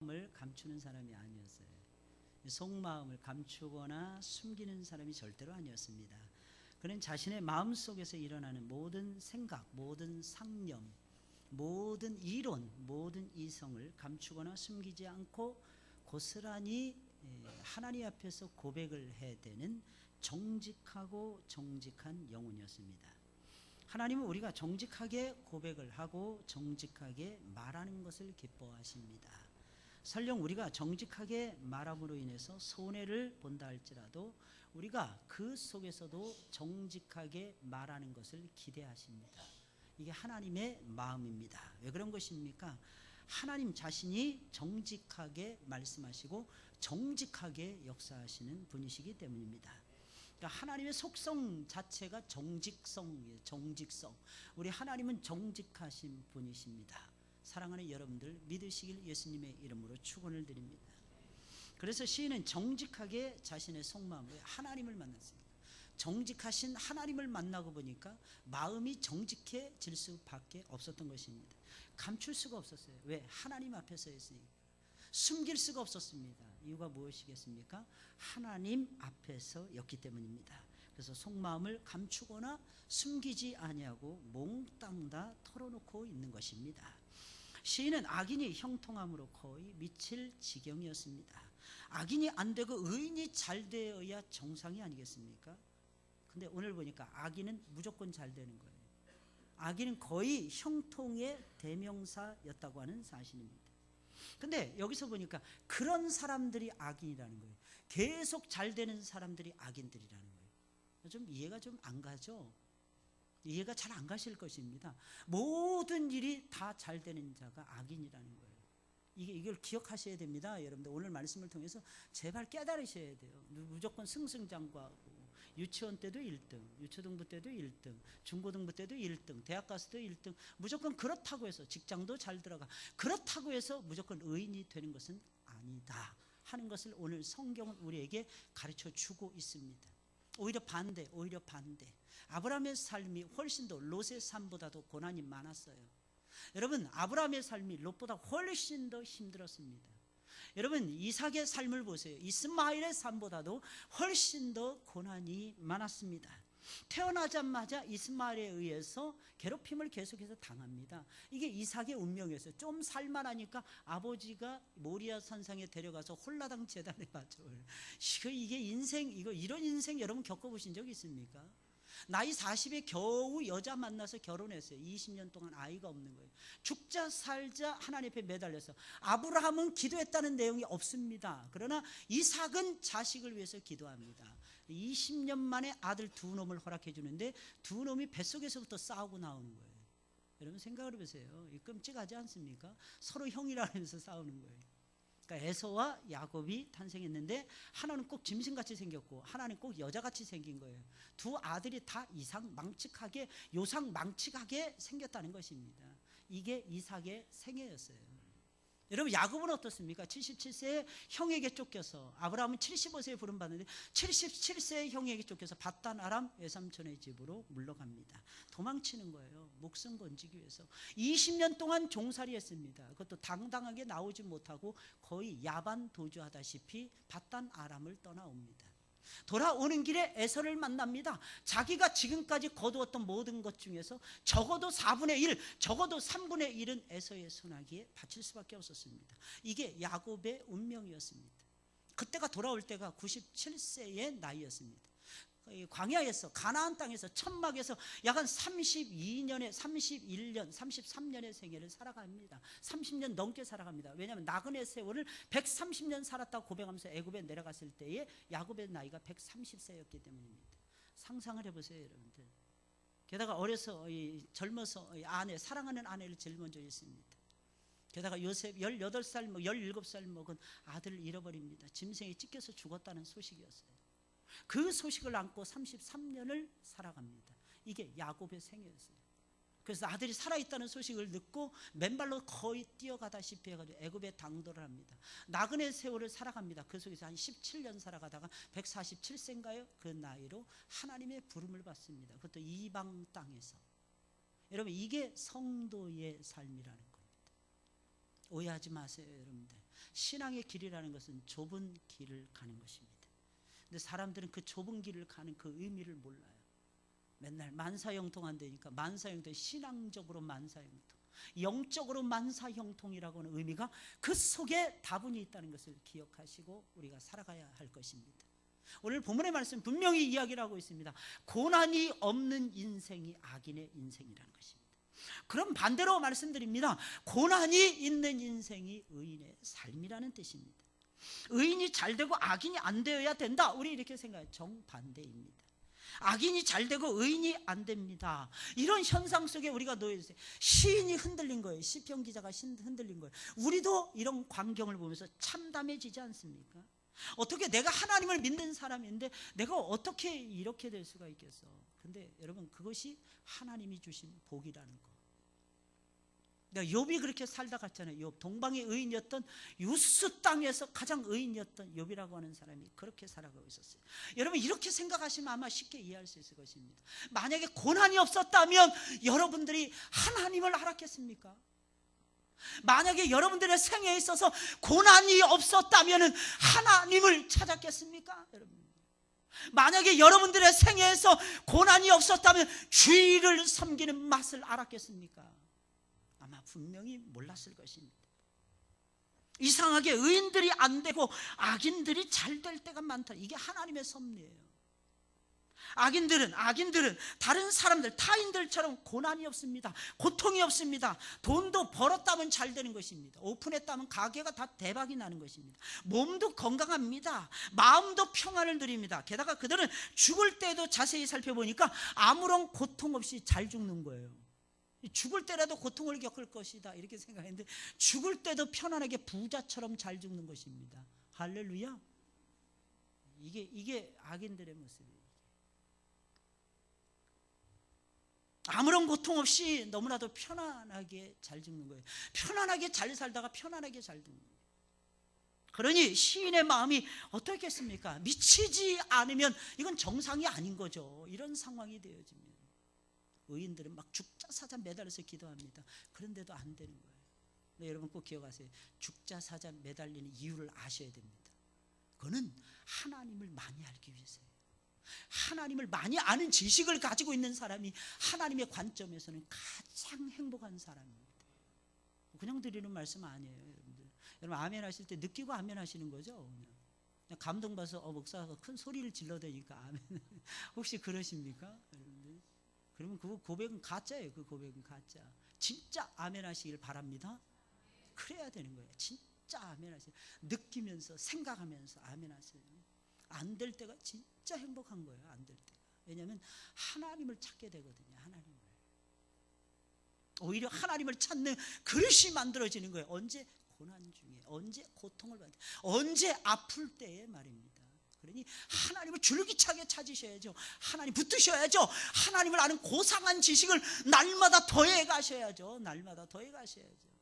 속마음을 감추는 사람이 아니었어요. 속마음을 감추거나 숨기는 사람이 절대로 아니었습니다. 그는 자신의 마음속에서 일어나는 모든 생각, 모든 상념, 모든 이론, 모든 이성을 감추거나 숨기지 않고 고스란히 하나님 앞에서 고백을 해야 되는 정직하고 정직한 영혼이었습니다. 하나님은 우리가 정직하게 고백을 하고 정직하게 말하는 것을 기뻐하십니다. 설령 우리가 정직하게 말함으로 인해서 손해를 본다 할지라도 우리가 그 속에서도 정직하게 말하는 것을 기대하십니다. 이게 하나님의 마음입니다. 왜 그런 것입니까? 하나님 자신이 정직하게 말씀하시고 정직하게 역사하시는 분이시기 때문입니다. 그러니까 하나님의 속성 자체가 정직성이에요. 정직성. 우리 하나님은 정직하신 분이십니다. 사랑하는 여러분들, 믿으시길 예수님의 이름으로 축원을 드립니다. 그래서 시인은 정직하게 자신의 속마음으로 하나님을 만났습니다. 정직하신 하나님을 만나고 보니까 마음이 정직해질 수밖에 없었던 것입니다. 감출 수가 없었어요. 왜? 하나님 앞에서였으니까. 숨길 수가 없었습니다. 이유가 무엇이겠습니까? 하나님 앞에서였기 때문입니다. 그래서 속마음을 감추거나 숨기지 아니하고 몽땅 다 털어놓고 있는 것입니다. 시인은 악인이 형통함으로 거의 미칠 지경이었습니다. 악인이 안 되고 의인이 잘 되어야 정상이 아니겠습니까? 근데 오늘 보니까 악인은 무조건 잘 되는 거예요. 악인은 거의 형통의 대명사였다고 하는 사실입니다. 근데 여기서 보니까 그런 사람들이 악인이라는 거예요. 계속 잘 되는 사람들이 악인들이라는 거예요. 좀 이해가 좀 안 가죠? 이해가 잘 안 가실 것입니다. 모든 일이 다 잘 되는 자가 악인이라는 거예요. 이걸 기억하셔야 됩니다. 여러분들 오늘 말씀을 통해서 제발 깨달으셔야 돼요. 무조건 승승장구하고 유치원 때도 1등, 유초등부 때도 1등, 중고등부 때도 1등, 대학 가서도 1등, 무조건 그렇다고 해서 직장도 잘 들어가, 그렇다고 해서 무조건 의인이 되는 것은 아니다 하는 것을 오늘 성경은 우리에게 가르쳐 주고 있습니다. 오히려 반대. 아브라함의 삶이 훨씬 더 롯의 삶보다도 고난이 많았어요. 여러분, 아브라함의 삶이 롯보다 훨씬 더 힘들었습니다. 여러분, 이삭의 삶을 보세요. 이스마엘의 삶보다도 훨씬 더 고난이 많았습니다. 태어나자마자 이스마엘에 의해서 괴롭힘을 계속해서 당합니다. 이게 이삭의 운명이었어요. 좀 살만하니까 아버지가 모리아 산상에 데려가서 홀라당 제단에 바쳐요. 이게 인생, 이런 인생 여러분 겪어보신 적 있습니까? 나이 40에 겨우 여자 만나서 결혼했어요. 20년 동안 아이가 없는 거예요. 죽자 살자 하나님 앞에 매달려서. 아브라함은 기도했다는 내용이 없습니다. 그러나 이삭은 자식을 위해서 기도합니다. 20년 만에 아들 두 놈을 허락해 주는데 두 놈이 뱃속에서부터 싸우고 나오는 거예요. 여러분 생각을 해보세요. 끔찍하지 않습니까? 서로 형이라면서 싸우는 거예요. 그러니까 에서와 야곱이 탄생했는데 하나는 꼭 짐승같이 생겼고 하나는 꼭 여자같이 생긴 거예요. 두 아들이 다 이상망측하게 요상망측하게 생겼다는 것입니다. 이게 이삭의 생애였어요. 여러분, 야곱은 어떻습니까? 77세에 형에게 쫓겨서, 아브라함은 75세에 부름받는데 77세에 형에게 쫓겨서 밧단 아람 외삼촌의 집으로 물러갑니다. 도망치는 거예요. 목숨 건지기 위해서 20년 동안 종살이 했습니다. 그것도 당당하게 나오지 못하고 거의 야반 도주하다시피 밧단 아람을 떠나옵니다. 돌아오는 길에 에서를 만납니다. 자기가 지금까지 거두었던 모든 것 중에서 적어도 4분의 1, 적어도 3분의 1은 에서의 손아귀에 바칠 수밖에 없었습니다. 이게 야곱의 운명이었습니다. 그때가 돌아올 때가 97세의 나이였습니다. 광야에서, 가나안 땅에서, 천막에서 약 한 31년, 33년의 생애를 살아갑니다. 30년 넘게 살아갑니다. 왜냐하면 나그네 세월을 130년 살았다고 고백하면서 애굽에 내려갔을 때에 야곱의 나이가 130세였기 때문입니다. 상상을 해보세요, 여러분들. 게다가 어려서, 젊어서 사랑하는 아내를 제일 먼저 잃습니다. 게다가 요셉 18살, 17살 먹은 아들을 잃어버립니다. 짐승에 찢겨서 죽었다는 소식이었어요. 그 소식을 안고 33년을 살아갑니다. 이게 야곱의 생애였어요. 그래서 아들이 살아있다는 소식을 듣고 맨발로 거의 뛰어가다시피 해가지고 애굽에 당도를 합니다. 나그네 세월을 살아갑니다. 그 속에서 한 17년 살아가다가 147세인가요? 그 나이로 하나님의 부름을 받습니다. 그것도 이방 땅에서. 여러분, 이게 성도의 삶이라는 겁니다. 오해하지 마세요, 여러분들. 신앙의 길이라는 것은 좁은 길을 가는 것입니다. 근데 사람들은 그 좁은 길을 가는 그 의미를 몰라요. 맨날 만사형통한다니까 만사형통, 신앙적으로 만사형통, 영적으로 만사형통이라고 하는 의미가 그 속에 다분히 있다는 것을 기억하시고 우리가 살아가야 할 것입니다. 오늘 본문의 말씀 분명히 이야기를 하고 있습니다. 고난이 없는 인생이 악인의 인생이라는 것입니다. 그럼 반대로 말씀드립니다. 고난이 있는 인생이 의인의 삶이라는 뜻입니다. 의인이 잘 되고 악인이 안 되어야 된다, 우리 이렇게 생각해요. 정반대입니다. 악인이 잘 되고 의인이 안 됩니다. 이런 현상 속에 우리가 놓여 있어요. 시인이 흔들린 거예요. 시편 기자가 흔들린 거예요. 우리도 이런 광경을 보면서 참담해지지 않습니까? 어떻게 내가 하나님을 믿는 사람인데 내가 어떻게 이렇게 될 수가 있겠어? 근데 여러분, 그것이 하나님이 주신 복이라는 거. 욥이 그렇게 살다 갔잖아요. 욥, 동방의 의인이었던 유스 땅에서 가장 의인이었던 욥이라고 하는 사람이 그렇게 살아가고 있었어요. 여러분, 이렇게 생각하시면 아마 쉽게 이해할 수 있을 것입니다. 만약에 고난이 없었다면 여러분들이 하나님을 알았겠습니까? 만약에 여러분들의 생애에 있어서 고난이 없었다면 하나님을 찾았겠습니까? 여러분, 만약에 여러분들의 생애에서 고난이 없었다면 주의를 섬기는 맛을 알았겠습니까? 아마 분명히 몰랐을 것입니다. 이상하게 의인들이 안 되고 악인들이 잘 될 때가 많다. 이게 하나님의 섭리예요. 악인들은 다른 사람들, 타인들처럼 고난이 없습니다. 고통이 없습니다. 돈도 벌었다면 잘 되는 것입니다. 오픈했다면 가게가 다 대박이 나는 것입니다. 몸도 건강합니다. 마음도 평안을 누립니다. 게다가 그들은 죽을 때도 자세히 살펴보니까 아무런 고통 없이 잘 죽는 거예요. 죽을 때라도 고통을 겪을 것이다 이렇게 생각했는데 죽을 때도 편안하게 부자처럼 잘 죽는 것입니다. 할렐루야. 이게 악인들의 모습이에요. 아무런 고통 없이 너무나도 편안하게 잘 죽는 거예요. 편안하게 잘 살다가 편안하게 잘 죽는 거예요. 그러니 시인의 마음이 어떻겠습니까? 미치지 않으면 이건 정상이 아닌 거죠. 이런 상황이 되어집니다. 의인들은 막 죽자사자 매달려서 기도합니다. 그런데도 안 되는 거예요. 네, 여러분 꼭 기억하세요. 죽자사자 매달리는 이유를 아셔야 됩니다. 그거는 하나님을 많이 알기 위해서예요. 하나님을 많이 아는 지식을 가지고 있는 사람이 하나님의 관점에서는 가장 행복한 사람입니다. 그냥 드리는 말씀 아니에요. 여러분 아멘 하실 때 느끼고 아멘 하시는 거죠? 그냥 감동받아서 목사가 큰 소리를 질러대니까 아멘. 혹시 그러십니까? 여러분들? 그러면 그 고백은 가짜예요. 그 고백은 가짜. 진짜 아멘 하시길 바랍니다. 그래야 되는 거예요. 진짜 아멘 하세요. 느끼면서 생각하면서 아멘 하세요. 안 될 때가 진짜 행복한 거예요. 안 될 때가. 왜냐하면 하나님을 찾게 되거든요. 하나님을. 오히려 하나님을 찾는 그릇이 만들어지는 거예요. 언제? 고난 중에. 언제? 고통을 받을 때. 언제? 아플 때에 말입니다. 그러니 하나님을 줄기차게 찾으셔야죠. 하나님 붙드셔야죠. 하나님을 아는 고상한 지식을 날마다 더해 가셔야죠. 날마다 더해 가셔야죠.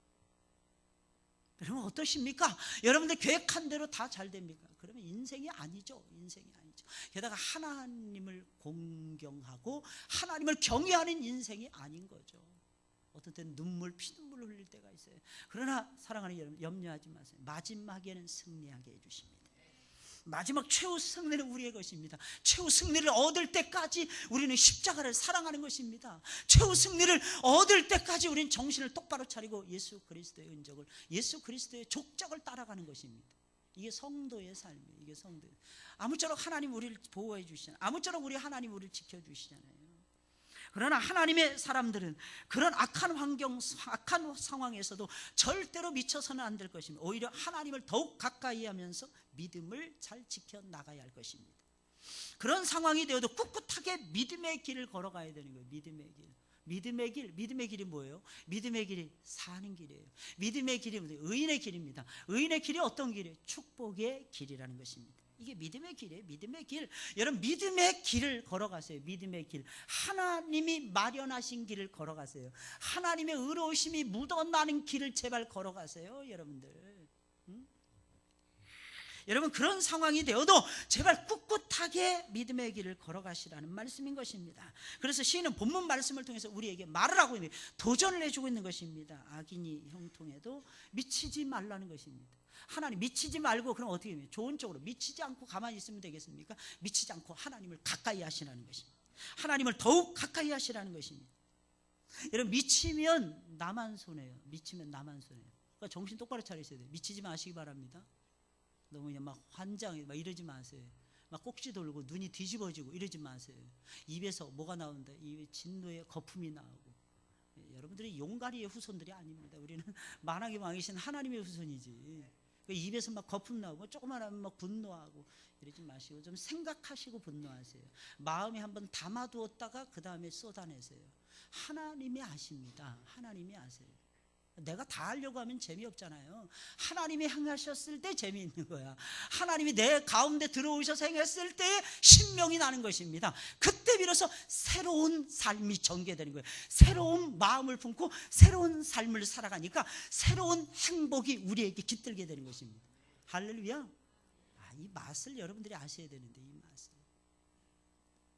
여러분 어떠십니까? 여러분들 계획한 대로 다 잘 됩니까? 그러면 인생이 아니죠. 인생이 아니죠. 게다가 하나님을 공경하고 하나님을 경외하는 인생이 아닌 거죠. 어떤 때는 피눈물을 흘릴 때가 있어요. 그러나 사랑하는 여러분 염려하지 마세요. 마지막에는 승리하게 해주십니다. 마지막 최후 승리는 우리의 것입니다. 최후 승리를 얻을 때까지 우리는 십자가를 사랑하는 것입니다. 최후 승리를 얻을 때까지 우리는 정신을 똑바로 차리고 예수 그리스도의 은적을, 예수 그리스도의 족적을 따라가는 것입니다. 이게 성도의 삶이에요. 이게 성도의. 아무쪼록 하나님 우리를 보호해 주시잖아요. 아무쪼록 우리 하나님 우리를 지켜주시잖아요. 그러나 하나님의 사람들은 그런 악한 환경, 악한 상황에서도 절대로 미쳐서는 안 될 것입니다. 오히려 하나님을 더욱 가까이 하면서 믿음을 잘 지켜나가야 할 것입니다. 그런 상황이 되어도 꿋꿋하게 믿음의 길을 걸어가야 되는 거예요. 믿음의 길. 믿음의 길이 뭐예요? 믿음의 길이 사는 길이에요. 믿음의 길이 의인의 길입니다. 의인의 길이 어떤 길이에요? 축복의 길이라는 것입니다. 이게 믿음의 길이에요. 믿음의 길. 여러분 믿음의 길을 걸어가세요. 믿음의 길. 하나님이 마련하신 길을 걸어가세요. 하나님의 의로우심이 묻어나는 길을 제발 걸어가세요. 여러분들. 여러분 그런 상황이 되어도 제발 꿋꿋하게 믿음의 길을 걸어가시라는 말씀인 것입니다. 그래서 시인은 본문 말씀을 통해서 우리에게 말을 하고 있는, 도전을 해주고 있는 것입니다. 악인이 형통해도 미치지 말라는 것입니다. 하나님 미치지 말고 그럼 어떻게 해요? 좋은 쪽으로 미치지 않고 가만히 있으면 되겠습니까? 미치지 않고 하나님을 가까이 하시라는 것입니다. 하나님을 더욱 가까이 하시라는 것입니다. 여러분 미치면 나만 손해요. 미치면 나만 손해요. 그러니까 정신 똑바로 차리셔야 돼요. 미치지 마시기 바랍니다. 너무 그냥 막 환장해 막 이러지 마세요. 막 꼭지 돌고 눈이 뒤집어지고 이러지 마세요. 입에서 뭐가 나온다? 입에 진노의 거품이 나오고. 여러분들이 용가리의 후손들이 아닙니다. 우리는 만왕의 왕이신 하나님의 후손이지. 입에서 막 거품 나오고 조그만 하면 막 분노하고 이러지 마시고 좀 생각하시고 분노하세요. 마음에 한번 담아두었다가 그 다음에 쏟아내세요. 하나님이 아십니다. 하나님이 아세요. 내가 다 하려고 하면 재미없잖아요. 하나님이 행하셨을 때 재미있는 거야. 하나님이 내 가운데 들어오셔서 행했을 때 신명이 나는 것입니다. 그때 비로소 새로운 삶이 전개되는 거예요. 새로운 마음을 품고 새로운 삶을 살아가니까 새로운 행복이 우리에게 깃들게 되는 것입니다. 할렐루야. 이 맛을 여러분들이 아셔야 되는데, 이 맛을.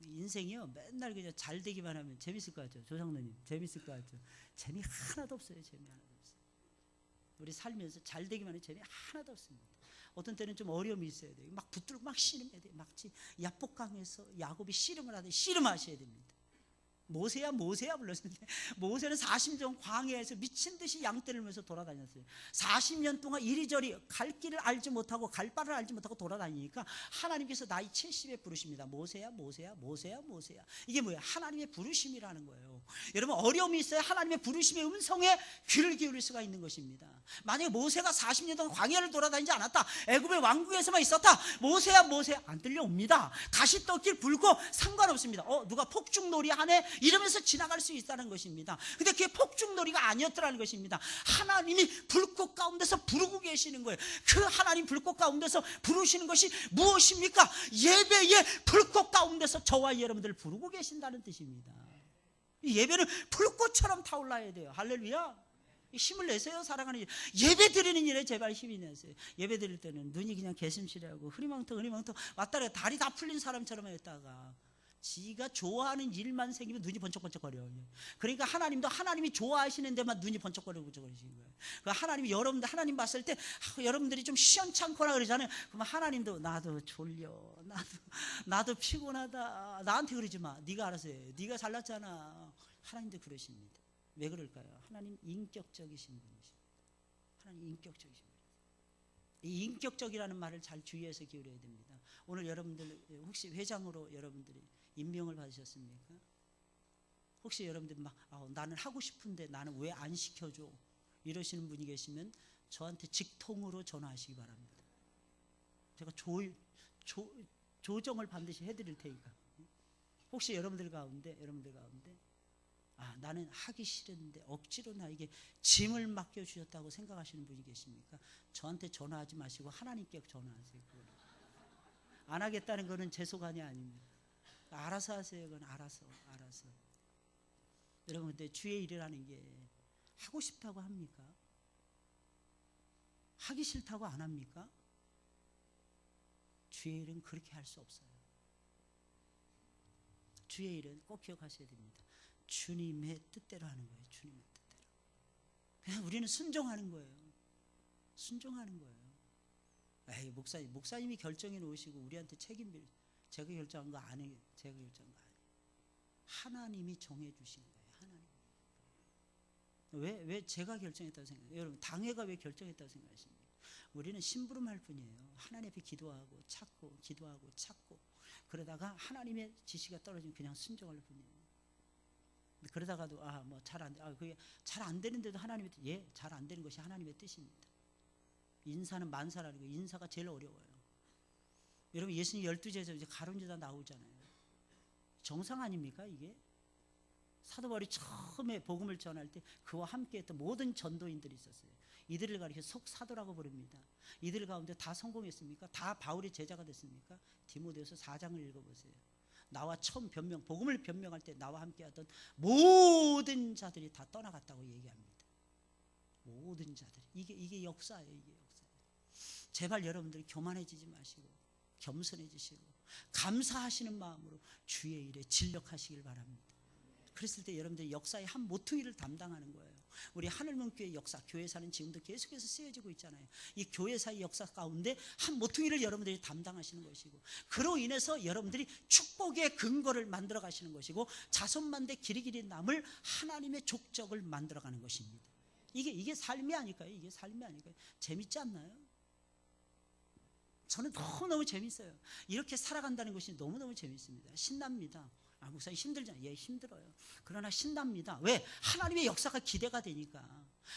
인생이요 맨날 그냥 잘 되기만 하면 재밌을 것 같죠? 조상노님 재밌을 것 같죠? 재미 하나도 없어요. 재미 하나도 없어요. 우리 살면서 잘 되기만 하면 재미 하나도 없습니다. 어떤 때는 좀 어려움이 있어야 돼요. 막 붙들고 막 씨름해야 돼요. 마치 야복강에서 야곱이 씨름을 하듯이 씨름하셔야 됩니다. 모세야 불렀는데 모세는 40년 광야에서 미친 듯이 양떼를 메서 돌아다녔어요. 40년 동안 이리저리 갈 길을 알지 못하고 갈 바를 알지 못하고 돌아다니니까 하나님께서 나이 70에 부르십니다. 모세야. 이게 뭐예요? 하나님의 부르심이라는 거예요. 여러분 어려움이 있어야 하나님의 부르심의 음성에 귀를 기울일 수가 있는 것입니다. 만약에 모세가 40년 동안 광야를 돌아다니지 않았다, 애굽의 왕궁에서만 있었다, 모세야 안 들려옵니다. 가시떡길 불고 상관없습니다. 누가 폭죽놀이 하네 이러면서 지나갈 수 있다는 것입니다. 근데 그게 폭죽놀이가 아니었더라는 것입니다. 하나님이 불꽃 가운데서 부르고 계시는 거예요. 그 하나님 불꽃 가운데서 부르시는 것이 무엇입니까? 예배의 불꽃 가운데서 저와 여러분들을 부르고 계신다는 뜻입니다. 이 예배는 불꽃처럼 타올라야 돼요. 할렐루야. 힘을 내세요. 사랑하는 예배 드리는 일에 제발 힘이 내세요. 예배 드릴 때는 눈이 그냥 개슴시려고 흐리멍텅 왔다 갔다 다리 다 풀린 사람처럼 했다가 지가 좋아하는 일만 생기면 눈이 번쩍번쩍거려요. 그러니까 하나님도 하나님이 좋아하시는 데만 눈이 번쩍거리시는 거예요. 그러니까 하나님이 여러분들 하나님 봤을 때 여러분들이 좀 시원찮거나 그러잖아요. 그러면 하나님도 나도 졸려, 나도 피곤하다, 나한테 그러지 마. 네가 알아서 해. 네가 잘났잖아. 하나님도 그러십니다. 왜 그럴까요? 하나님 인격적이신 분이십니다. 하나님 인격적이신 분이십니다. 이 인격적이라는 말을 잘 주의해서 기울여야 됩니다. 오늘 여러분들 혹시 회장으로 여러분들이 임명을 받으셨습니까? 혹시 여러분들이 막 나는 하고 싶은데 나는 왜 안 시켜줘? 이러시는 분이 계시면 저한테 직통으로 전화하시기 바랍니다. 제가 조정을 반드시 해드릴 테니까. 혹시 여러분들 가운데 나는 하기 싫은데 억지로 나에게 짐을 맡겨주셨다고 생각하시는 분이 계십니까? 저한테 전화하지 마시고 하나님께 전화하세요. 안 하겠다는 거는 제 소관이 아닙니다. 알아서 하세요. 그건 알아서. 여러분 근데 주의 일이라는 게 하고 싶다고 합니까? 하기 싫다고 안 합니까? 주의 일은 그렇게 할 수 없어요. 주의 일은 꼭 기억하셔야 됩니다. 주님의 뜻대로 하는 거예요. 주님의 뜻대로. 그냥 우리는 순종하는 거예요. 에이, 목사님이 결정해 놓으시고 우리한테 책임을 제가 결정한 거 아니에요. 하나님이 정해 주신 거예요. 하나님. 왜 제가 결정했다고 생각해요? 여러분 당회가 왜 결정했다고 생각하십니까? 우리는 심부름할 뿐이에요. 하나님 앞에 기도하고 찾고 그러다가 하나님의 지시가 떨어지면 그냥 순종할 뿐이에요. 그러다가도 그게 잘 안 되는데도 하나님의 뜻, 잘 안 되는 것이 하나님의 뜻입니다. 인사는 만사라는 거, 인사가 제일 어려워요. 여러분 예수님 12제자 이제 가론유다 나오잖아요. 정상 아닙니까 이게? 사도 바울이 처음에 복음을 전할 때 그와 함께했던 모든 전도인들이 있었어요. 이들을 가리켜 속사도라고 부릅니다. 이들 가운데 다 성공했습니까? 다 바울의 제자가 됐습니까? 디모데후서 4장을 읽어보세요. 나와 처음 복음을 변명할 때 나와 함께하던 모든 자들이 다 떠나갔다고 얘기합니다. 모든 자들이. 이게 역사예요. 제발 여러분들이 교만해지지 마시고 겸손해지시고 감사하시는 마음으로 주의 일에 진력하시길 바랍니다. 그랬을 때 여러분들이 역사의 한 모퉁이를 담당하는 거예요. 우리 하늘문교회 역사, 교회사는 지금도 계속해서 쓰여지고 있잖아요. 이 교회사의 역사 가운데 한 모퉁이를 여러분들이 담당하시는 것이고, 그로 인해서 여러분들이 축복의 근거를 만들어 가시는 것이고, 자손만대 길이길이 남을 하나님의 족적을 만들어가는 것입니다. 이게 삶이 아닐까요? 이게 삶이 아닐까요? 재밌지 않나요? 저는 너무너무 재밌어요. 이렇게 살아간다는 것이 너무너무 재밌습니다. 신납니다. 목사님 힘들잖아요. 예, 힘들어요. 그러나 신납니다. 왜? 하나님의 역사가 기대가 되니까.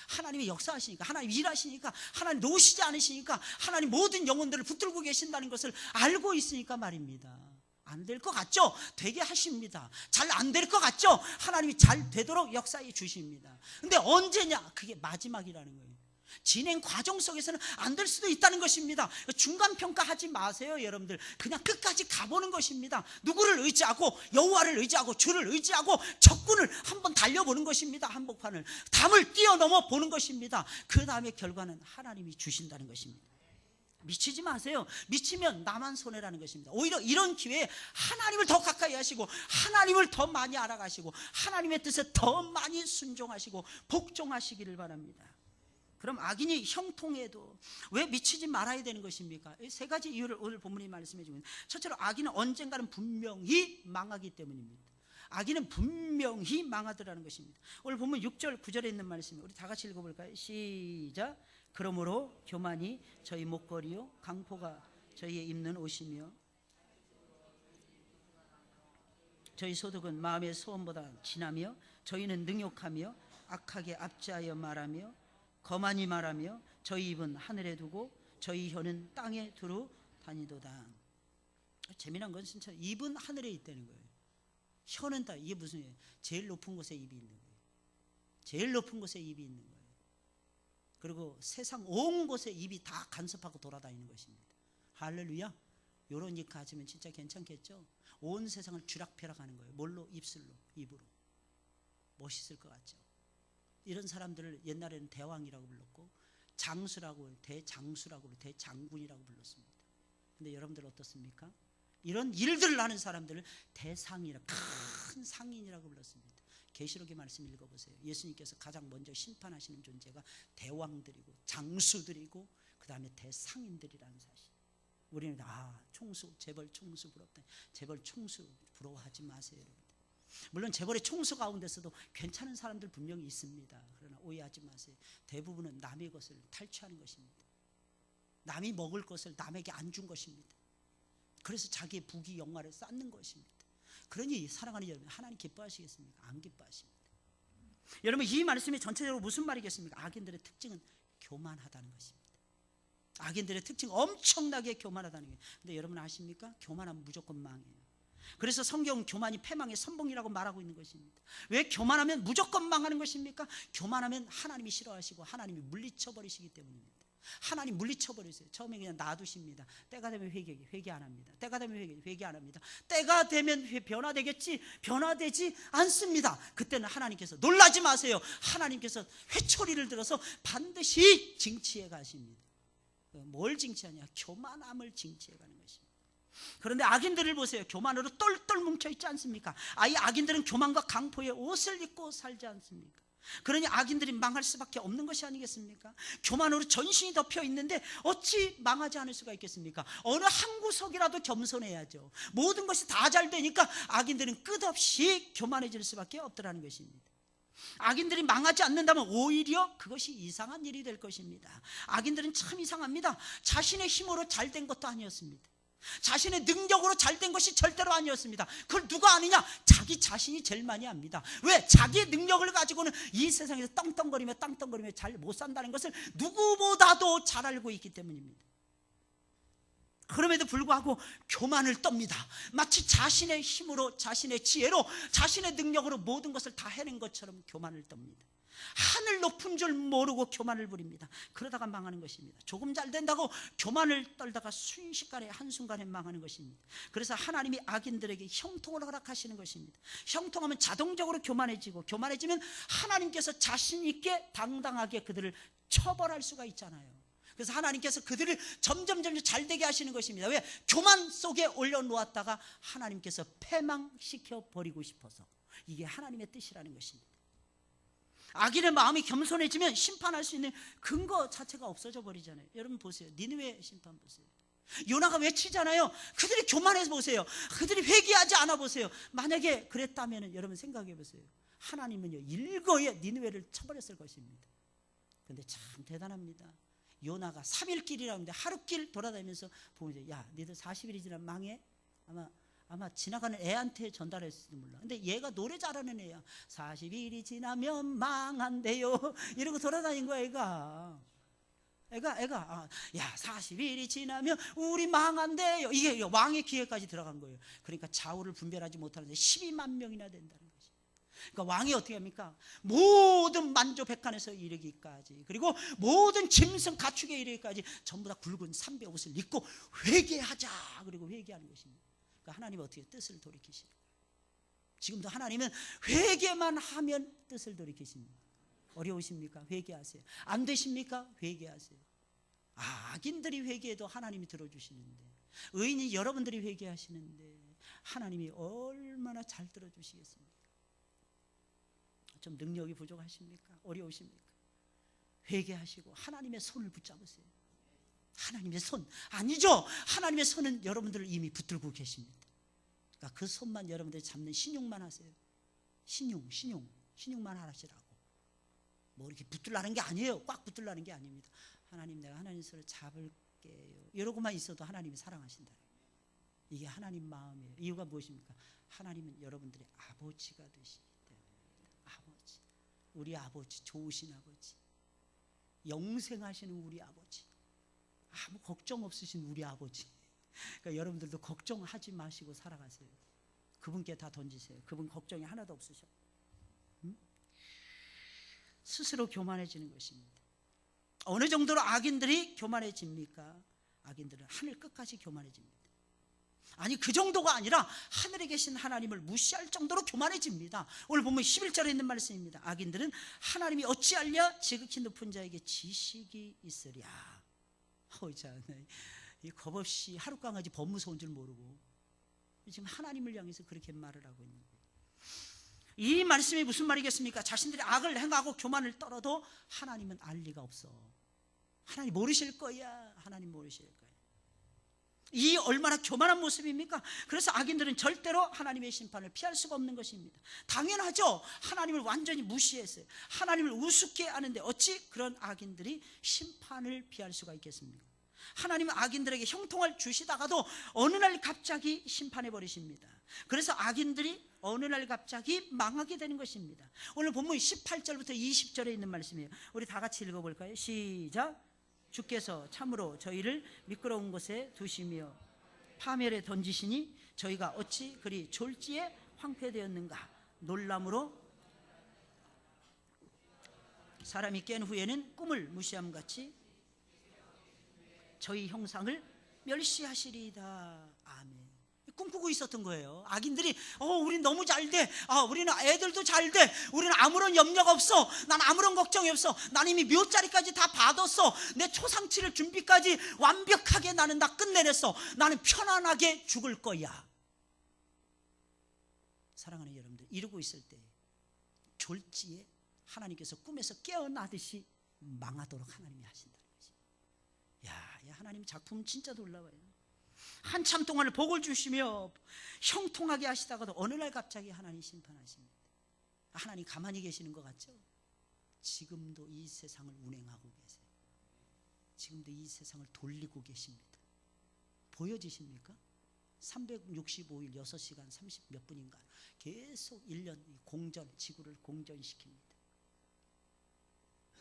하나님의 역사하시니까, 하나님 일하시니까, 하나님 놓으시지 않으시니까, 하나님 모든 영혼들을 붙들고 계신다는 것을 알고 있으니까 말입니다. 안 될 것 같죠? 되게 하십니다. 잘 안 될 것 같죠? 하나님이 잘 되도록 역사해 주십니다. 근데 언제냐? 그게 마지막이라는 거예요. 진행 과정 속에서는 안 될 수도 있다는 것입니다. 중간 평가하지 마세요, 여러분들. 그냥 끝까지 가보는 것입니다. 누구를 의지하고, 여호와를 의지하고, 주를 의지하고 적군을 한번 달려보는 것입니다. 한복판을, 담을 뛰어넘어 보는 것입니다. 그 다음에 결과는 하나님이 주신다는 것입니다. 미치지 마세요. 미치면 나만 손해라는 것입니다. 오히려 이런 기회에 하나님을 더 가까이 하시고, 하나님을 더 많이 알아가시고, 하나님의 뜻에 더 많이 순종하시고 복종하시기를 바랍니다. 그럼 악인이 형통해도 왜 미치지 말아야 되는 것입니까? 세 가지 이유를 오늘 본문이 말씀해 주고 있습니다. 첫째로, 악인은 언젠가는 분명히 망하기 때문입니다. 악인은 분명히 망하더라는 것입니다. 오늘 본문 6절 9절에 있는 말씀, 우리 다 같이 읽어볼까요? 시작. 그러므로 교만이 저희 목걸이요 강포가 저희의 입는 옷이며 저희 소득은 마음의 소원보다 진하며 저희는 능욕하며 악하게 압제하여 말하며 거만히 말하며 저희 입은 하늘에 두고 저희 혀는 땅에 두루 다니도다. 재미난 건 진짜 입은 하늘에 있다는 거예요. 혀는 땅. 이게 무슨 얘기예요? 제일 높은 곳에 입이 있는 거예요. 제일 높은 곳에 입이 있는 거예요. 그리고 세상 온 곳에 입이 다 간섭하고 돌아다니는 것입니다. 할렐루야. 요런 입 가지면 진짜 괜찮겠죠? 온 세상을 쥐락펴락하는 거예요. 뭘로? 입술로, 입으로. 멋있을 것 같죠? 이런 사람들을 옛날에는 대왕이라고 불렀고, 장수라고, 대장수라고, 대장군이라고 불렀습니다. 근데 여러분들 어떻습니까? 이런 일들을 하는 사람들을 대상이라, 큰 상인이라고 불렀습니다. 계시록의 말씀 읽어보세요. 예수님께서 가장 먼저 심판하시는 존재가 대왕들이고 장수들이고 그 다음에 대상인들이라는 사실. 우리는 총수, 재벌 총수 부럽다. 재벌 총수 부러워하지 마세요, 여러분. 물론 재벌의 총수 가운데서도 괜찮은 사람들 분명히 있습니다. 그러나 오해하지 마세요. 대부분은 남의 것을 탈취하는 것입니다. 남이 먹을 것을 남에게 안 준 것입니다. 그래서 자기의 부귀 영화를 쌓는 것입니다. 그러니 사랑하는 여러분, 하나님 기뻐하시겠습니까? 안 기뻐하십니다. 여러분, 이 말씀이 전체적으로 무슨 말이겠습니까? 악인들의 특징은 교만하다는 것입니다. 악인들의 특징 엄청나게 교만하다는 거예요. 근데 여러분 아십니까? 교만하면 무조건 망해요. 그래서 성경은 교만이 패망의 선봉이라고 말하고 있는 것입니다. 왜 교만하면 무조건 망하는 것입니까? 교만하면 하나님이 싫어하시고 하나님이 물리쳐버리시기 때문입니다. 하나님 물리쳐버리세요. 처음에 그냥 놔두십니다. 때가 되면 회개 안 합니다. 때가 되면 회개 안 합니다. 때가 되면 변화되겠지, 변화되지 않습니다. 그때는 하나님께서 놀라지 마세요. 하나님께서 회초리를 들어서 반드시 징치해 가십니다. 뭘 징치하냐? 교만함을 징치해 가는 것입니다. 그런데 악인들을 보세요. 교만으로 똘똘 뭉쳐있지 않습니까? 이 악인들은 교만과 강포의 옷을 입고 살지 않습니까? 그러니 악인들이 망할 수밖에 없는 것이 아니겠습니까? 교만으로 전신이 덮여 있는데 어찌 망하지 않을 수가 있겠습니까? 어느 한 구석이라도 겸손해야죠. 모든 것이 다 잘 되니까 악인들은 끝없이 교만해질 수밖에 없더라는 것입니다. 악인들이 망하지 않는다면 오히려 그것이 이상한 일이 될 것입니다. 악인들은 참 이상합니다. 자신의 힘으로 잘 된 것도 아니었습니다. 자신의 능력으로 잘된 것이 절대로 아니었습니다. 그걸 누가 아느냐? 자기 자신이 제일 많이 압니다. 왜? 자기의 능력을 가지고는 이 세상에서 떵떵거리며 잘 못 산다는 것을 누구보다도 잘 알고 있기 때문입니다. 그럼에도 불구하고 교만을 떱니다. 마치 자신의 힘으로, 자신의 지혜로, 자신의 능력으로 모든 것을 다 해낸 것처럼 교만을 떱니다. 하늘 높은 줄 모르고 교만을 부립니다. 그러다가 망하는 것입니다. 조금 잘 된다고 교만을 떨다가 순식간에 한순간에 망하는 것입니다. 그래서 하나님이 악인들에게 형통을 허락하시는 것입니다. 형통하면 자동적으로 교만해지고, 교만해지면 하나님께서 자신 있게 당당하게 그들을 처벌할 수가 있잖아요. 그래서 하나님께서 그들을 점점 잘되게 하시는 것입니다. 왜? 교만 속에 올려놓았다가 하나님께서 패망시켜 버리고 싶어서. 이게 하나님의 뜻이라는 것입니다. 악인의 마음이 겸손해지면 심판할 수 있는 근거 자체가 없어져 버리잖아요. 여러분 보세요. 니느웨 심판 보세요. 요나가 외치잖아요. 그들이 교만해서 보세요. 그들이 회개하지 않아 보세요. 만약에 그랬다면 여러분 생각해 보세요. 하나님은요 일거에 니느웨를 쳐버렸을 것입니다. 그런데 참 대단합니다. 요나가 3일길이라고 하는데 하루길 돌아다니면서 보면 야 니들 40일이 지나면 망해? 아마 지나가는 애한테 전달했을지도 몰라. 근데 얘가 노래 잘하는 애야. 40일이 지나면 망한대요. 이러고 돌아다닌 거야 애가 야 40일이 지나면 우리 망한대요. 이게 왕의 귀에까지 들어간 거예요. 그러니까 좌우를 분별하지 못하는데 12만 명이나 된다는 거죠. 그러니까 왕이 어떻게 합니까? 모든 만조 백관에서 이르기까지, 그리고 모든 짐승 가축에 이르기까지 전부 다 굵은 삼배 옷을 입고 회개하자. 그리고 회개하는 것입니다. 그러니까 하나님은 어떻게 뜻을 돌이키시는 거예요? 지금도 하나님은 회개만 하면 뜻을 돌이키십니다. 어려우십니까? 회개하세요. 안 되십니까? 회개하세요. 악인들이 회개해도 하나님이 들어주시는데, 의인이 여러분들이 회개하시는데 하나님이 얼마나 잘 들어주시겠습니까? 좀 능력이 부족하십니까? 어려우십니까? 회개하시고 하나님의 손을 붙잡으세요. 하나님의 손 아니죠. 하나님의 손은 여러분들을 이미 붙들고 계십니다. 그러니까 그 손만 여러분들이 잡는 신용만 하세요. 신용만 하시라고. 뭐 이렇게 붙들라는 게 아니에요. 꽉 붙들라는 게 아닙니다. 하나님, 내가 하나님 손을 잡을게요. 이러고만 있어도 하나님이 사랑하신다. 이게 하나님 마음이에요. 이유가 무엇입니까? 하나님은 여러분들의 아버지가 되시기 때문입니다. 아버지, 우리 아버지, 좋으신 아버지, 영생하시는 우리 아버지, 아무 걱정 없으신 우리 아버지. 그러니까 여러분들도 걱정하지 마시고 살아가세요. 그분께 다 던지세요. 그분 걱정이 하나도 없으셔. 스스로 교만해지는 것입니다. 어느 정도로 악인들이 교만해집니까? 악인들은 하늘 끝까지 교만해집니다. 아니 그 정도가 아니라 하늘에 계신 하나님을 무시할 정도로 교만해집니다. 오늘 보면 11절에 있는 말씀입니다. 악인들은 하나님이 어찌하랴 지극히 높은 자에게 지식이 있으랴. 이 겁없이 하룻강아지 법무서운 줄 모르고 지금 하나님을 향해서 그렇게 말을 하고 있는 거예요. 이 말씀이 무슨 말이겠습니까? 자신들이 악을 행하고 교만을 떨어도 하나님은 알 리가 없어. 하나님 모르실 거야. 하나님 모르실 거야. 이 얼마나 교만한 모습입니까? 그래서 악인들은 절대로 하나님의 심판을 피할 수가 없는 것입니다. 당연하죠. 하나님을 완전히 무시했어요. 하나님을 우습게 하는데 어찌 그런 악인들이 심판을 피할 수가 있겠습니까? 하나님은 악인들에게 형통을 주시다가도 어느 날 갑자기 심판해 버리십니다. 그래서 악인들이 어느 날 갑자기 망하게 되는 것입니다. 오늘 본문 18절부터 20절에 있는 말씀이에요. 우리 다 같이 읽어볼까요? 시작. 주께서 참으로 저희를 미끄러운 곳에 두시며 파멸에 던지시니 저희가 어찌 그리 졸지에 황폐되었는가. 놀람으로 사람이 깬 후에는 꿈을 무시함같이 저희 형상을 멸시하시리이다. 아멘. 꿈꾸고 있었던 거예요. 악인들이 우린 너무 잘돼. 우리는 애들도 잘돼. 우리는 아무런 염려가 없어. 난 아무런 걱정이 없어. 난 이미 묘자리까지 다 받았어. 내 초상치를 준비까지 완벽하게 나는 다 끝내냈어. 나는 편안하게 죽을 거야. 사랑하는 여러분들, 이러고 있을 때 졸지에 하나님께서 꿈에서 깨어나듯이 망하도록 하나님이 하신다는 거지. 야, 하나님 작품 진짜 놀라워요. 한참 동안을 복을 주시며 형통하게 하시다가도 어느 날 갑자기 하나님 심판하십니다. 하나님 가만히 계시는 것 같죠? 지금도 이 세상을 운행하고 계세요. 지금도 이 세상을 돌리고 계십니다. 보여지십니까? 365일 6시간 30 몇 분인가 계속 1년 공전, 지구를 공전시킵니다.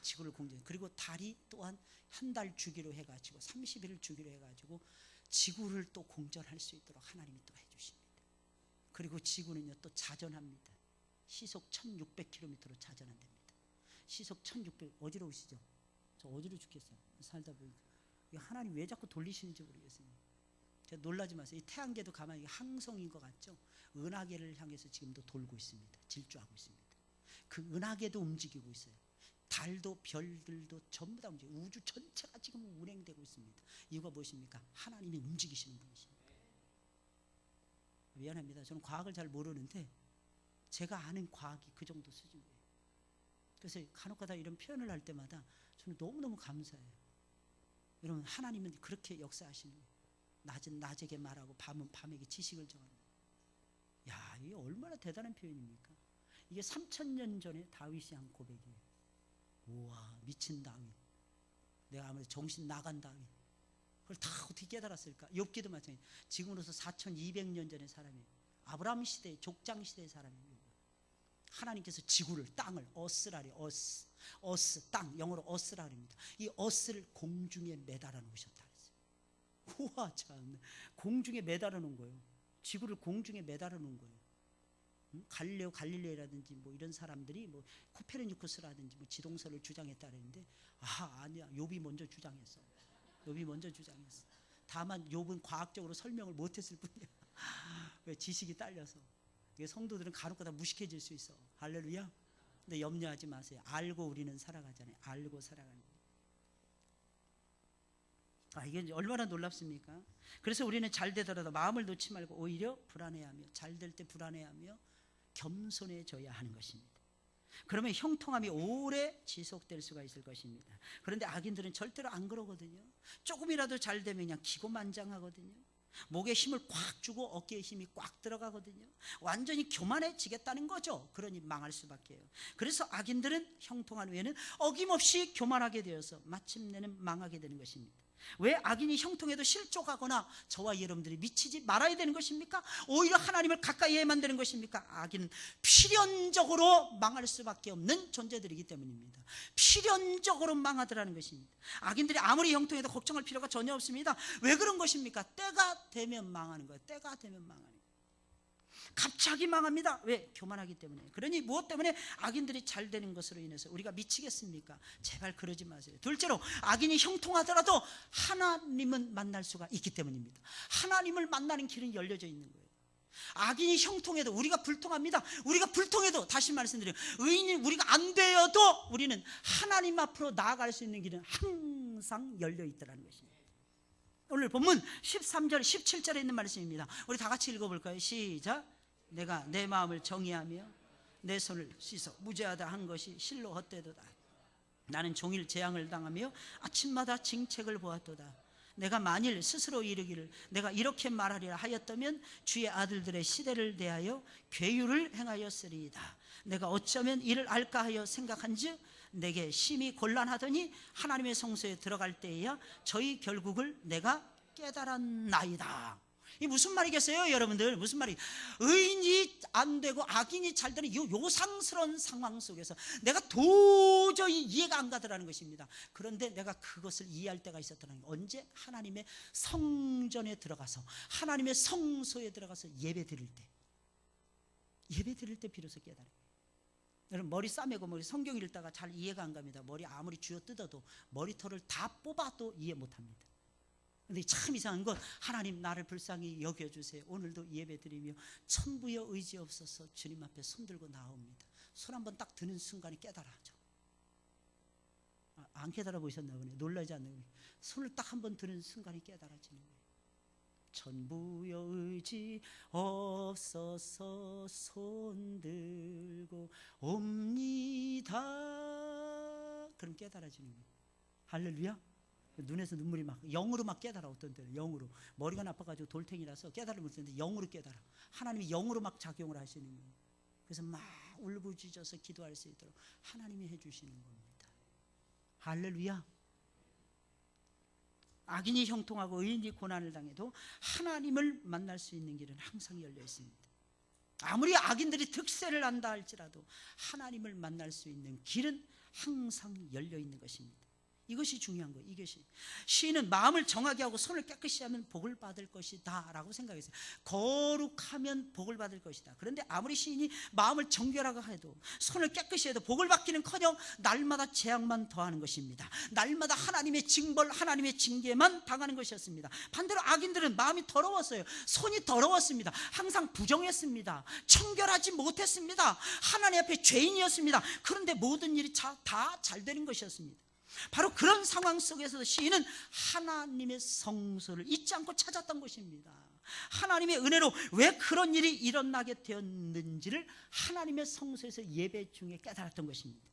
지구를 공전. 그리고 달이 또한 한 달 주기로 해가지고 30일 주기로 해가지고 지구를 또 공전할 수 있도록 하나님이 또 해주십니다. 그리고 지구는요 또 자전합니다. 시속 1600km로 자전한답니다. 시속 1600. 어지러우시죠? 저 어지러워 죽겠어요. 살다 보니까 하나님 왜 자꾸 돌리시는지 모르겠어요. 제가 놀라지 마세요. 이 태양계도 가만히 항성인 것 같죠? 은하계를 향해서 지금도 돌고 있습니다. 질주하고 있습니다. 그 은하계도 움직이고 있어요. 달도 별들도 전부 다 움직이고 우주 전체가 지금 운행되고 있습니다. 이유가 무엇입니까? 하나님이 움직이시는 분이십니다. 미안합니다. 저는 과학을 잘 모르는데 제가 아는 과학이 그 정도 수준이에요. 그래서 간혹가다 이런 표현을 할 때마다 저는 너무너무 감사해요. 여러분, 하나님은 그렇게 역사하시는 거예요. 낮은 낮에게 말하고 밤은 밤에게 지식을 정하는 거예요. 야, 이게 얼마나 대단한 표현입니까? 이게 3000년 전에 다윗이 한 고백이에요. 우와, 미친 다윗. 내가 아무래도 정신 나간 다윗. 그걸 다 어떻게 깨달았을까? 욥기도 마찬가지. 지금으로서 4200년 전의 사람이에요. 아브라함 시대, 족장 시대의 사람이에요. 하나님께서 지구를, 땅을, 어스라리, 어스, 땅, 영어로 어스라리입니다. 이 어스를 공중에 매달아 놓으셨다 그랬어요. 우와, 참, 공중에 매달아 놓은 거예요. 지구를 공중에 매달아 놓은 거예요. 갈릴레오 갈릴레이라든지 뭐 이런 사람들이 뭐 코페르니쿠스라든지 뭐 지동설을 주장했다 그랬는데, 아니야, 욥이 먼저 주장했어. 욥이 먼저 주장했어. 다만 욥은 과학적으로 설명을 못했을 뿐이야. 왜? 지식이 딸려서. 성도들은 간혹가다 무식해질 수 있어. 할렐루야. 근데 염려하지 마세요. 알고 우리는 살아가잖아요. 알고 살아가는 거예요. 이게 얼마나 놀랍습니까? 그래서 우리는 잘 되더라도 마음을 놓지 말고 오히려 불안해하며, 잘 될 때 불안해하며 겸손해져야 하는 것입니다. 그러면 형통함이 오래 지속될 수가 있을 것입니다. 그런데 악인들은 절대로 안 그러거든요. 조금이라도 잘 되면 그냥 기고만장하거든요. 목에 힘을 꽉 주고 어깨에 힘이 꽉 들어가거든요. 완전히 교만해지겠다는 거죠. 그러니 망할 수밖에요. 그래서 악인들은 형통한 후에는 어김없이 교만하게 되어서 마침내는 망하게 되는 것입니다. 왜 악인이 형통해도 실족하거나 저와 여러분들이 미치지 말아야 되는 것입니까? 오히려 하나님을 가까이 해야만 되는 것입니까? 악인은 필연적으로 망할 수밖에 없는 존재들이기 때문입니다. 필연적으로 망하더라는 것입니다. 악인들이 아무리 형통해도 걱정할 필요가 전혀 없습니다. 왜 그런 것입니까? 때가 되면 망하는 거예요. 때가 되면 망하는 거예요. 갑자기 망합니다. 왜? 교만하기 때문에. 그러니 무엇 때문에 악인들이 잘 되는 것으로 인해서 우리가 미치겠습니까? 제발 그러지 마세요. 둘째로, 악인이 형통하더라도 하나님은 만날 수가 있기 때문입니다. 하나님을 만나는 길은 열려져 있는 거예요. 악인이 형통해도 우리가 불통합니다. 우리가 불통해도, 다시 말씀드려요, 의인이 우리가 안 되어도 우리는 하나님 앞으로 나아갈 수 있는 길은 항상 열려 있다는 것입니다. 오늘 본문 13절 17절에 있는 말씀입니다. 우리 다 같이 읽어볼까요? 시작. 내가 내 마음을 정의하며 내 손을 씻어 무죄하다 한 것이 실로 헛되도다. 나는 종일 재앙을 당하며 아침마다 징책을 보았도다. 내가 만일 스스로 이르기를 내가 이렇게 말하리라 하였다면 주의 아들들의 시대를 대하여 괴유를 행하였으리이다. 내가 어쩌면 이를 알까 하여 생각한즉 내게 심히 곤란하더니 하나님의 성소에 들어갈 때에야 저희 결국을 내가 깨달았나이다. 이 무슨 말이겠어요, 여러분들? 무슨 말이? 의인이 안 되고 악인이 잘 되는 이 요상스러운 상황 속에서 내가 도저히 이해가 안 가더라는 것입니다. 그런데 내가 그것을 이해할 때가 있었다는 거예요. 언제? 하나님의 성전에 들어가서, 하나님의 성소에 들어가서 예배 드릴 때, 예배 드릴 때 비로소 깨달아요. 여러분, 머리 싸매고 머리 성경 읽다가 잘 이해가 안 갑니다. 머리 아무리 쥐어 뜯어도 머리털을 다 뽑아도 이해 못합니다. 근데 참 이상한 건, 하나님 나를 불쌍히 여겨주세요. 오늘도 예배 드리며 천부여 의지 없어서 주님 앞에 손들고 나옵니다. 손 한번 딱 드는 순간에 깨달아져. 안 깨달아 보셨나 보네. 놀라지 않는, 손을 딱 한번 드는 순간에 깨달아지는 거예요. 천부여 의지 없어서 손들고 옵니다. 그럼 깨달아지는 거예요. 할렐루야. 눈에서 눈물이 막, 영으로 막 깨달아. 어떤 때는 영으로, 머리가 나빠가지고 돌탱이라서 깨달을 못했는데 영으로 깨달아. 하나님이 영으로 막 작용을 하시는 거예요. 그래서 막 울부짖어서 기도할 수 있도록 하나님이 해주시는 겁니다. 할렐루야. 악인이 형통하고 의인이 고난을 당해도 하나님을 만날 수 있는 길은 항상 열려 있습니다. 아무리 악인들이 득세를 한다 할지라도 하나님을 만날 수 있는 길은 항상 열려 있는 것입니다. 이것이 중요한 거예요. 이것이, 시인은 마음을 정하게 하고 손을 깨끗이 하면 복을 받을 것이다 라고 생각했어요. 거룩하면 복을 받을 것이다. 그런데 아무리 시인이 마음을 정결하게 해도, 손을 깨끗이 해도 복을 받기는커녕 날마다 재앙만 더하는 것입니다. 날마다 하나님의 징벌, 하나님의 징계만 당하는 것이었습니다. 반대로 악인들은 마음이 더러웠어요. 손이 더러웠습니다. 항상 부정했습니다. 청결하지 못했습니다. 하나님 앞에 죄인이었습니다. 그런데 모든 일이 다 잘 되는 것이었습니다. 바로 그런 상황 속에서 시인은 하나님의 성소를 잊지 않고 찾았던 것입니다. 하나님의 은혜로 왜 그런 일이 일어나게 되었는지를 하나님의 성소에서 예배 중에 깨달았던 것입니다.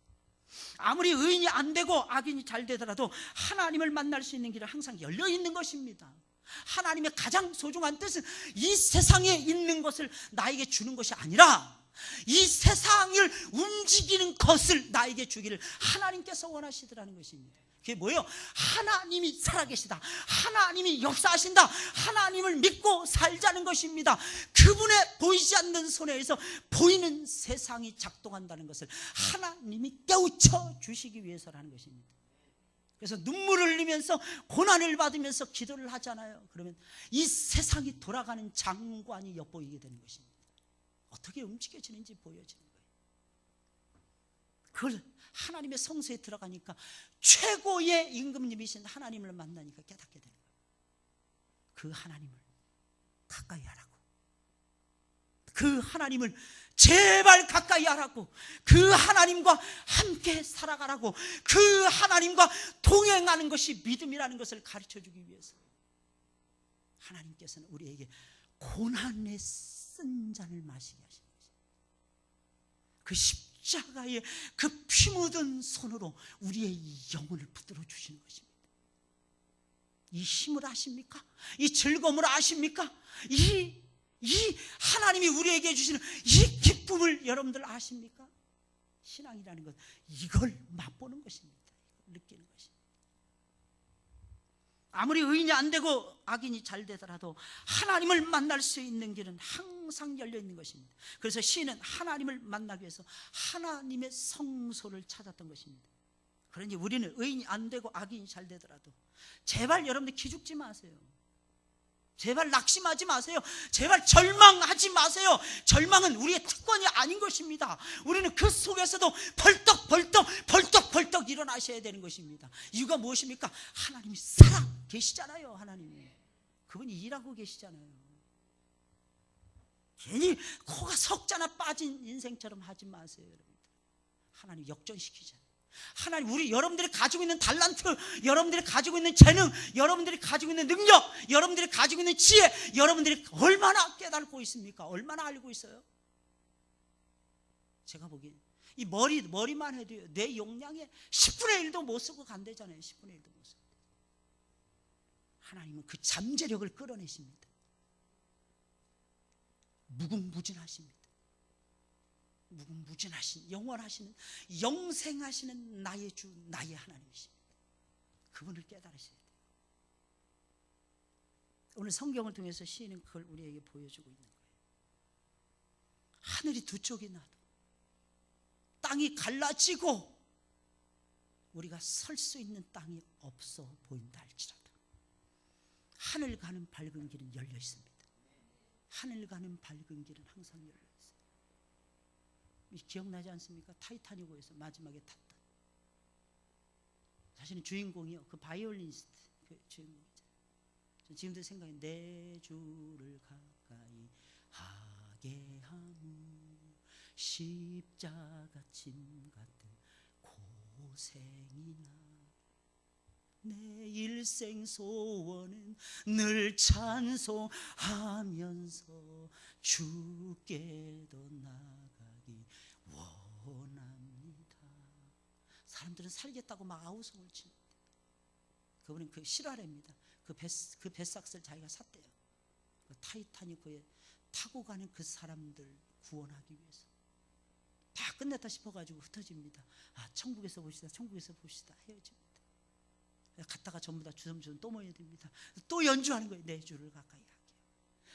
아무리 의인이 안 되고 악인이 잘 되더라도 하나님을 만날 수 있는 길은 항상 열려 있는 것입니다. 하나님의 가장 소중한 뜻은 이 세상에 있는 것을 나에게 주는 것이 아니라 이 세상을 움직이는 것을 나에게 주기를 하나님께서 원하시더라는 것입니다. 그게 뭐예요? 하나님이 살아계시다, 하나님이 역사하신다, 하나님을 믿고 살자는 것입니다. 그분의 보이지 않는 손에 의해서 보이는 세상이 작동한다는 것을 하나님이 깨우쳐 주시기 위해서라는 것입니다. 그래서 눈물을 흘리면서 고난을 받으면서 기도를 하잖아요. 그러면 이 세상이 돌아가는 장관이 엿보이게 되는 것입니다. 어떻게 움직여지는지 보여지는 거예요. 그걸 하나님의 성소에 들어가니까 최고의 임금님이신 하나님을 만나니까 깨닫게 되는 거예요. 그 하나님을 가까이 하라고, 그 하나님을 제발 가까이 하라고, 그 하나님과 함께 살아가라고, 그 하나님과 동행하는 것이 믿음이라는 것을 가르쳐주기 위해서 하나님께서는 우리에게 고난의 쓴 잔을 마시게 하신 것입니다. 그 십자가의 그 피 묻은 손으로 우리의 영혼을 붙들어 주시는 것입니다. 이 힘을 아십니까? 이 즐거움을 아십니까? 이 하나님이 우리에게 주시는 이 기쁨을 여러분들 아십니까? 신앙이라는 것, 이걸 맛보는 것입니다. 느끼는 것입니다. 아무리 의인이 안 되고 악인이 잘 되더라도 하나님을 만날 수 있는 길은 항상 열려 있는 것입니다. 그래서 시인은 하나님을 만나기 위해서 하나님의 성소를 찾았던 것입니다. 그러니 우리는 의인이 안 되고 악인이 잘 되더라도 제발 여러분들 기죽지 마세요. 제발 낙심하지 마세요. 제발 절망하지 마세요. 절망은 우리의 특권이 아닌 것입니다. 우리는 그 속에서도 벌떡 일어나셔야 되는 것입니다. 이유가 무엇입니까? 하나님이 살아 계시잖아요. 하나님이 그분이 일하고 계시잖아요. 괜히 코가 석자나 빠진 인생처럼 하지 마세요. 여러분들. 하나님 역전시키잖아요. 하나님, 여러분들이 가지고 있는 달란트, 여러분들이 가지고 있는 재능, 여러분들이 가지고 있는 능력, 여러분들이 가지고 있는 지혜, 여러분들이 얼마나 깨닫고 있습니까? 얼마나 알고 있어요? 제가 보기엔 이 머리만 해도요, 내 용량의 10분의 1도 못 쓰고 간대잖아요. 10분의 1도 못 쓰고. 하나님은 그 잠재력을 끌어내십니다. 무궁무진하십니다. 무궁무진하신, 영원하시는, 영생하시는 나의 주, 나의 하나님이십니다. 그분을 깨달으셔야 돼요. 오늘 성경을 통해서 시인은 그걸 우리에게 보여주고 있는 거예요. 하늘이 두 쪽이 나도, 땅이 갈라지고 우리가 설 수 있는 땅이 없어 보인다 할지라도 하늘 가는 밝은 길은 열려 있습니다. 하늘 가는 밝은 길은 항상 열려 있어요. 기억나지 않습니까? 타이타닉호에서 마지막에 탔던, 사실은 주인공이요, 그 바이올리니스트, 그 주인공이죠. 지금도 생각해, 내 주를 가까이 하게 하무 십자가 침 같은 고생이나 내 일생 소원은 늘 찬송하면서 주께도 나가기 원합니다. 사람들은 살겠다고 막 아우성을 칩니다. 그분은 그 실화랍니다. 그 뱃삭스를 자기가 샀대요. 그 타이타닉호에 타고 가는 그 사람들 구원하기 위해서. 다 끝냈다 싶어가지고 흩어집니다. 아, 천국에서 봅시다, 천국에서 봅시다, 헤어집니다. 갔다가 전부 다 주섬주섬 또 모여야 됩니다. 또 연주하는 거예요. 내 주를 가까이 하게.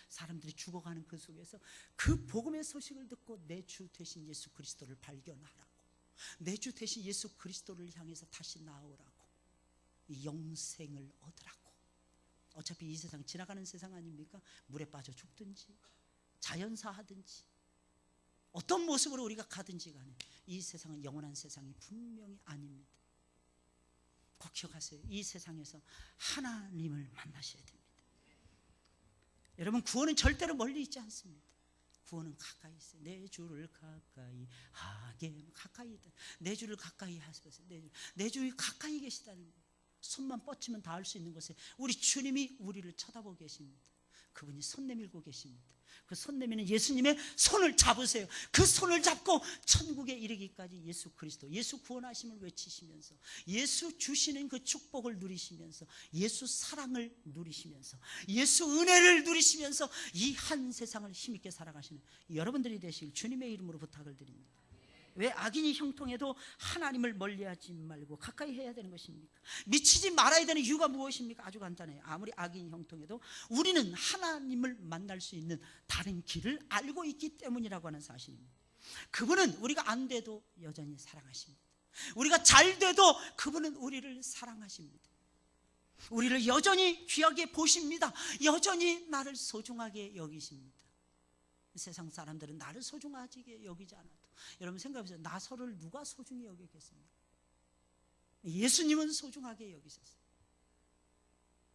사람들이 죽어가는 그 속에서 그 복음의 소식을 듣고 내 주 되신 예수 그리스도를 발견하라고, 내 주 되신 예수 그리스도를 향해서 다시 나오라고, 이 영생을 얻으라고. 어차피 이 세상 지나가는 세상 아닙니까? 물에 빠져 죽든지 자연사 하든지 어떤 모습으로 우리가 가든지 간에 이 세상은 영원한 세상이 분명히 아닙니다. 꼭 기억하세요. 이 세상에서 하나님을 만나셔야 됩니다. 여러분, 구원은 절대로 멀리 있지 않습니다. 구원은 가까이 있어요. 내 주를 가까이 하게, 가까이 있다. 내 주를 가까이 하소서. 내 주를 가까이 계시다는 거예요. 손만 뻗치면 닿을 수 있는 곳에 우리 주님이 우리를 쳐다보고 계십니다. 그분이 손 내밀고 계십니다. 그 손 내미는 예수님의 손을 잡으세요. 그 손을 잡고 천국에 이르기까지 예수 그리스도, 예수 구원하심을 외치시면서, 예수 주시는 그 축복을 누리시면서, 예수 사랑을 누리시면서, 예수 은혜를 누리시면서 이 한 세상을 힘있게 살아가시는 여러분들이 되시길 주님의 이름으로 부탁을 드립니다. 왜 악인이 형통해도 하나님을 멀리하지 말고 가까이 해야 되는 것입니까? 미치지 말아야 되는 이유가 무엇입니까? 아주 간단해요. 아무리 악인이 형통해도 우리는 하나님을 만날 수 있는 다른 길을 알고 있기 때문이라고 하는 사실입니다. 그분은 우리가 안 돼도 여전히 사랑하십니다. 우리가 잘 돼도 그분은 우리를 사랑하십니다. 우리를 여전히 귀하게 보십니다. 여전히 나를 소중하게 여기십니다. 세상 사람들은 나를 소중하게 여기지 않아도, 여러분 생각해보세요. 나서를 누가 소중히 여기겠습니까? 예수님은 소중하게 여기셨어요.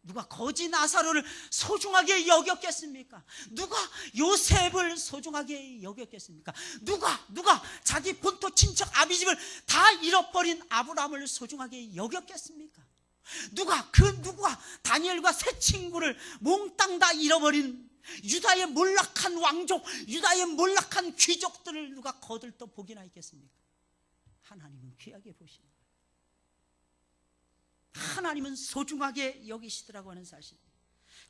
누가 거지 나사로를 소중하게 여겼겠습니까? 누가 요셉을 소중하게 여겼겠습니까? 누가 자기 본토 친척 아비집을 다 잃어버린 아브라함을 소중하게 여겼겠습니까? 누가 다니엘과 세 친구를 몽땅 다 잃어버린 유다의 몰락한 왕족, 유다의 몰락한 귀족들을 누가 거들떠 보기나 있겠습니까? 하나님은 귀하게 보시는 거예요. 하나님은 소중하게 여기시더라고 하는 사실.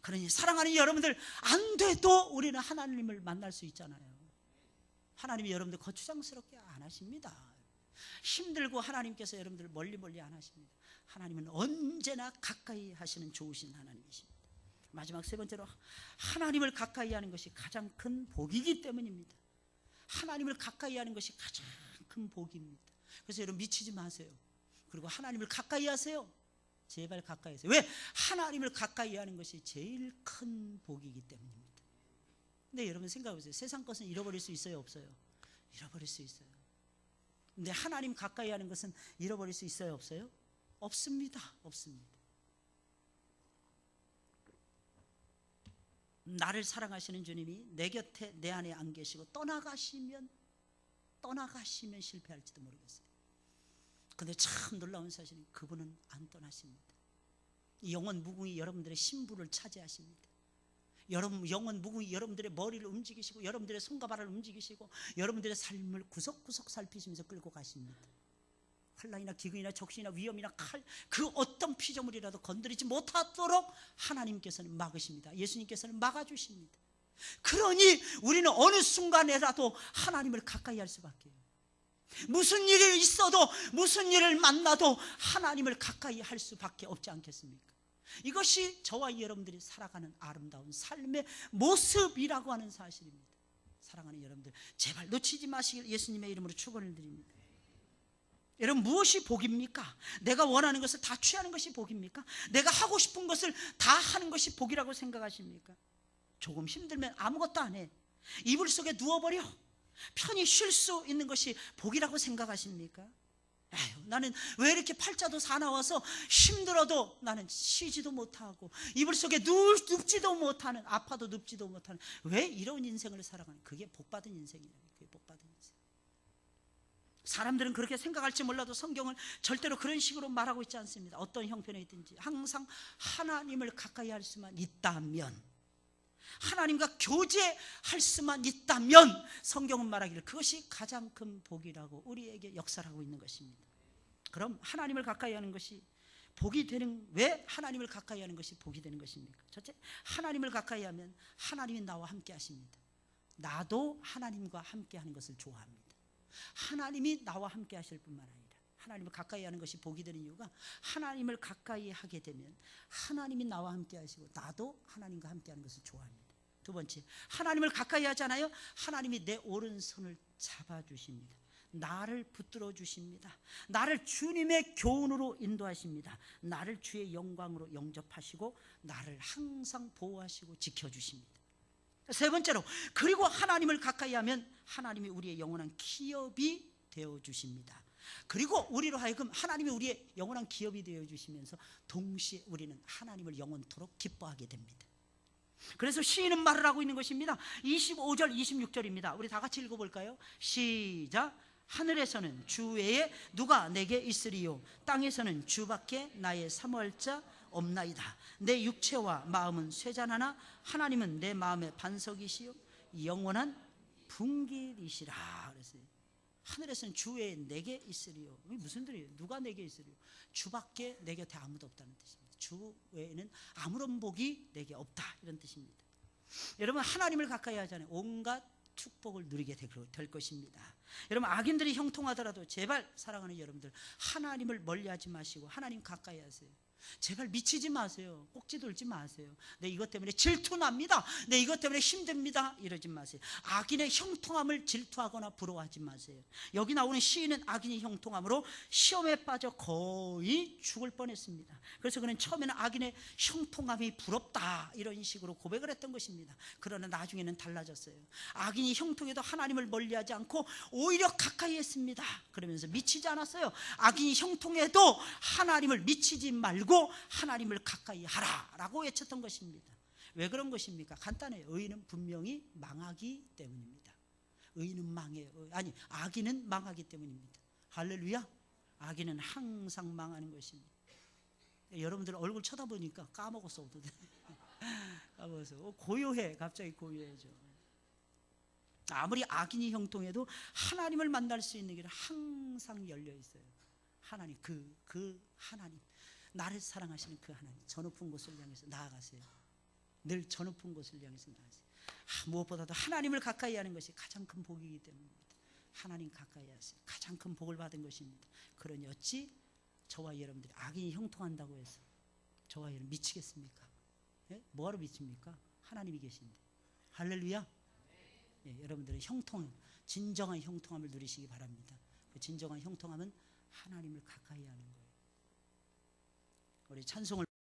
그러니 사랑하는 여러분들, 안 돼도 우리는 하나님을 만날 수 있잖아요. 하나님이 여러분들 거추장스럽게 안 하십니다. 힘들고 하나님께서 여러분들 멀리 안 하십니다. 하나님은 언제나 가까이 하시는 좋으신 하나님이십니다. 마지막 세 번째로, 하나님을 가까이 하는 것이 가장 큰 복이기 때문입니다. 하나님을 가까이 하는 것이 가장 큰 복입니다. 그래서 여러분 미치지 마세요. 그리고 하나님을 가까이 하세요. 제발 가까이 하세요. 왜? 하나님을 가까이 하는 것이 제일 큰 복이기 때문입니다. 근데 여러분 생각해보세요. 세상 것은 잃어버릴 수 있어요, 없어요? 잃어버릴 수 있어요. 근데 하나님 가까이 하는 것은 잃어버릴 수 있어요, 없어요? 없습니다. 나를 사랑하시는 주님이 내 곁에, 내 안에 안 계시고 떠나가시면 실패할지도 모르겠어요. 근데 참 놀라운 사실은 그분은 안 떠나십니다. 영원 무궁히 여러분들의 신부를 차지하십니다. 영원 무궁히 여러분들의 머리를 움직이시고, 여러분들의 손과 발을 움직이시고, 여러분들의 삶을 구석구석 살피시면서 끌고 가십니다. 환난이나 기근이나 적신이나 위험이나 칼, 그 어떤 피조물이라도 건드리지 못하도록 하나님께서는 막으십니다. 예수님께서는 막아주십니다. 그러니 우리는 어느 순간에라도 하나님을 가까이 할 수밖에 없어요. 무슨 일이 있어도, 무슨 일을 만나도 하나님을 가까이 할 수밖에 없지 않겠습니까? 이것이 저와 여러분들이 살아가는 아름다운 삶의 모습이라고 하는 사실입니다. 사랑하는 여러분들, 제발 놓치지 마시길 예수님의 이름으로 축원을 드립니다. 여러분, 무엇이 복입니까? 내가 원하는 것을 다 취하는 것이 복입니까? 내가 하고 싶은 것을 다 하는 것이 복이라고 생각하십니까? 조금 힘들면 아무것도 안 해. 이불 속에 누워버려. 편히 쉴 수 있는 것이 복이라고 생각하십니까? 에휴, 나는 왜 이렇게 팔자도 사나워서 힘들어도 나는 쉬지도 못하고, 이불 속에 눕지도 못하는, 아파도 눕지도 못하는, 왜 이런 인생을 살아가는, 그게 복받은 인생이라는, 그게 복받은 인생. 사람들은 그렇게 생각할지 몰라도 성경은 절대로 그런 식으로 말하고 있지 않습니다. 어떤 형편에 있든지 항상 하나님을 가까이 할 수만 있다면, 하나님과 교제할 수만 있다면, 성경은 말하기를 그것이 가장 큰 복이라고 우리에게 역사하고 있는 것입니다. 그럼 하나님을 가까이 하는 것이 복이 되는, 왜 하나님을 가까이 하는 것이 복이 되는 것입니까? 첫째, 하나님을 가까이 하면 하나님이 나와 함께 하십니다. 나도 하나님과 함께 하는 것을 좋아합니다. 하나님이 나와 함께 하실 뿐만 아니라, 하나님을 가까이 하는 것이 복이 되는 이유가, 하나님을 가까이 하게 되면 하나님이 나와 함께 하시고 나도 하나님과 함께 하는 것을 좋아합니다. 두 번째, 하나님을 가까이 하잖아요. 하나님이 내 오른손을 잡아주십니다. 나를 붙들어 주십니다. 나를 주님의 교훈으로 인도하십니다. 나를 주의 영광으로 영접하시고 나를 항상 보호하시고 지켜주십니다. 세 번째로, 그리고 하나님을 가까이 하면 하나님이 우리의 영원한 기업이 되어주십니다. 그리고 우리로 하여금 하나님이 우리의 영원한 기업이 되어주시면서 동시에 우리는 하나님을 영원토록 기뻐하게 됩니다. 그래서 시인은 말을 하고 있는 것입니다. 25절 26절입니다. 우리 다 같이 읽어볼까요? 시작. 하늘에서는 주 외에 누가 내게 있으리요, 땅에서는 주밖에 나의 사모할 자 없나이다. 내 육체와 마음은 쇠잔하나 하나님은 내 마음의 반석이시요 영원한 분길이시라. 그랬어요. 하늘에서는 주 외에 내게 있으리요. 무슨 뜻이에요? 누가 내게 있으리요? 주밖에 내 곁에 아무도 없다는 뜻입니다. 주 외에는 아무런 복이 내게 없다, 이런 뜻입니다. 여러분, 하나님을 가까이 하잖아요. 온갖 축복을 누리게 될 것입니다. 여러분, 악인들이 형통하더라도 제발 사랑하는 여러분들, 하나님을 멀리하지 마시고 하나님 가까이 하세요. 제발 미치지 마세요. 꼭지 돌지 마세요. 내 이것 때문에 질투납니다, 내 이것 때문에 힘듭니다, 이러지 마세요. 악인의 형통함을 질투하거나 부러워하지 마세요. 여기 나오는 시인은 악인의 형통함으로 시험에 빠져 거의 죽을 뻔했습니다. 그래서 그는 처음에는 악인의 형통함이 부럽다, 이런 식으로 고백을 했던 것입니다. 그러나 나중에는 달라졌어요. 악인이 형통해도 하나님을 멀리하지 않고 오히려 가까이 했습니다. 그러면서 미치지 않았어요. 악인이 형통해도 하나님을 미치지 말고 하나님을 가까이 하라라고 외쳤던 것입니다. 왜 그런 것입니까? 간단해요. 의인은 분명히 망하기 때문입니다. 의인은 망해요. 아니, 악인은 망하기 때문입니다. 할렐루야. 악인은 항상 망하는 것입니다. 여러분들 얼굴 쳐다보니까 까먹었어. 까먹었어. 고요해. 갑자기 고요해져. 아무리 악인이 형통해도 하나님을 만날 수 있는 길은 항상 열려 있어요. 하나님, 그 하나님, 나를 사랑하시는 그 하나님, 저 높은 곳을 향해서 나아가세요. 늘 저 높은 곳을 향해서 나아가세요. 무엇보다도 하나님을 가까이 하는 것이 가장 큰 복이기 때문입니다. 하나님 가까이 하세요. 가장 큰 복을 받은 것입니다. 그러니 어찌 저와 여러분들이 악인이 형통한다고 해서 저와 여러분 미치겠습니까? 예? 뭐하러 미칩니까? 하나님이 계신데. 할렐루야. 예, 여러분들은 진정한 형통함을 누리시기 바랍니다. 그 진정한 형통함은 하나님을 가까이 하는 거예요. 우리 찬송을